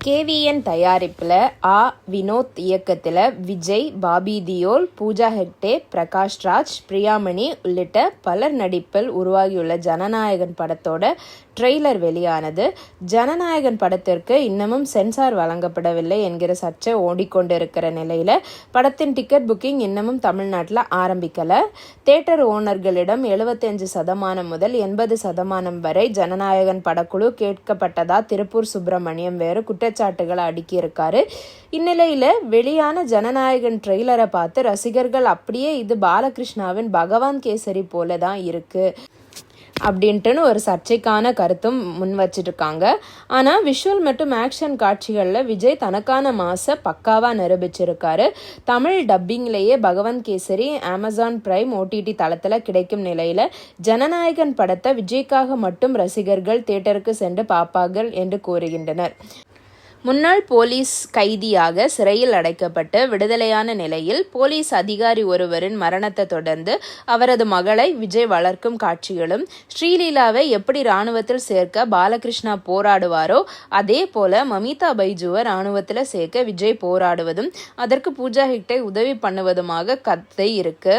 KVN தயாரிப்பில் வினோத் இயக்கத்தில் Vijay, Bobby Deol, Pooja Hegde, Prakash Raj, Priyamani உள்ளிட்ட பலர் நடிப்பில் உருவாகியுள்ள ஜனநாயகன் படத்தோட ட்ரெய்லர் வெளியானது. ஜனநாயகன் படத்திற்கு இன்னமும் சென்சார் வழங்கப்படவில்லை என்கிற சர்ச்சை ஓடிக்கொண்டிருக்கிற நிலையில் படத்தின் டிக்கெட் புக்கிங் இன்னமும் தமிழ்நாட்டில் ஆரம்பிக்கலை. தியேட்டர் ஓனர்களிடம் 75% முதல் 80% வரை ஜனநாயகன் படக்குழு கேட்கப்பட்டதா திருப்பூர் சுப்பிரமணியம் வேறு குற்றச்சாட்டுகளை அடுக்கியிருக்காரு. இந்நிலையில் வெளியான ஜனநாயகன் ட்ரெய்லரை பார்த்து ரசிகர்கள் அப்படியே இது பாலகிருஷ்ணாவின் பகவான் கேசரி போல தான் இருக்கு அப்படின்ட்டுன்னு ஒரு சர்ச்சைக்கான கருத்தும் முன் வச்சிருக்காங்க. ஆனால் விஷுவல் மற்றும் ஆக்ஷன் காட்சிகளில் விஜய் தனக்கான மாசை பக்காவாக நிரூபிச்சிருக்காரு. தமிழ் டப்பிங்லேயே பகவான் கேசரி அமேசான் பிரைம் OTT தளத்தில் கிடைக்கும் நிலையில் ஜனநாயகன் படத்தை விஜய்க்காக மட்டும் ரசிகர்கள் தியேட்டருக்கு சென்று பார்ப்பார்கள் என்று கூறுகின்றனர். முன்னாள் போலீஸ் கைதியாக சிறையில் அடைக்கப்பட்டு விடுதலையான நிலையில் போலீஸ் அதிகாரி ஒருவரின் மரணத்தை தொடர்ந்து அவரது மகளை விஜய் வளர்க்கும் காட்சிகளும், ஸ்ரீலீலாவை எப்படி இராணுவத்தில் சேர்க்க பாலகிருஷ்ணா போராடுவாரோ அதே போல மமிதா பைஜுவை இராணுவத்தில் சேர்க்க விஜய் போராடுவதும் அதற்கு பூஜா ஹெக்டே உதவி பண்ணுவதுமாக கதை இருக்கு.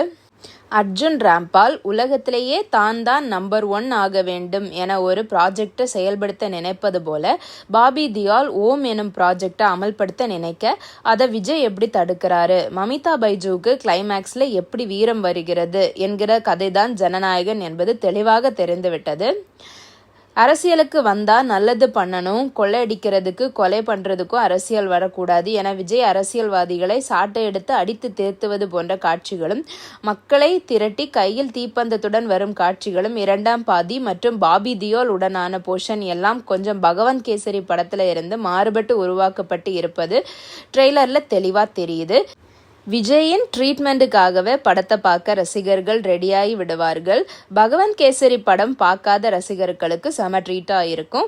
அர்ஜுன் ராம்பால் உலகத்திலேயே தான் நம்பர் 1 ஆக வேண்டும் என ஒரு ப்ராஜெக்டை செயல்படுத்த நினைப்பது போல பாபி தியால் ஓம் எனும் ப்ராஜெக்டை அமல்படுத்த நினைக்க அதை விஜய் எப்படி தடுக்கிறாரு, மமிதா பைஜுவுக்கு கிளைமேக்ஸில் எப்படி வீரம் வருகிறது என்கிற கதைதான் ஜனநாயகன் என்பது தெளிவாக தெரிந்துவிட்டது. அரசியலுக்கு வந்தா நல்லது பண்ணணும், கொள்ளை அடிக்கிறதுக்கு கொலை பண்றதுக்கும் அரசியல் வரக்கூடாது என விஜய் அரசியல்வாதிகளை சாட்டை எடுத்து அடித்து தேர்த்துவது போன்ற காட்சிகளும், மக்களை திரட்டி கையில் தீப்பந்தத்துடன் வரும் காட்சிகளும், 2ஆம் பாதி மற்றும் பாபி தியோல் உடனான போர்ஷன் எல்லாம் கொஞ்சம் பகவான் கேசரி படத்துல இருந்து மாறுபட்டு உருவாக்கப்பட்டு இருப்பது ட்ரெய்லர்ல தெளிவா தெரியுது. விஜயின் ட்ரீட்மெண்ட்டுக்காகவே படத்தை பார்க்க ரசிகர்கள் ரெடியாகி விடுவார்கள். பகவான் கேசரி படம் பார்க்காத ரசிகர்களுக்கு செம ட்ரீட்டாக இருக்கும்.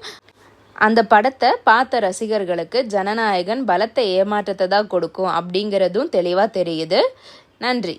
அந்த படத்தை பார்த்த ரசிகர்களுக்கு ஜனநாயகன் பலத்த ஏமாற்றத்தை தான் கொடுக்கும் அப்படிங்கிறதும் தெளிவாக தெரியுது. நன்றி.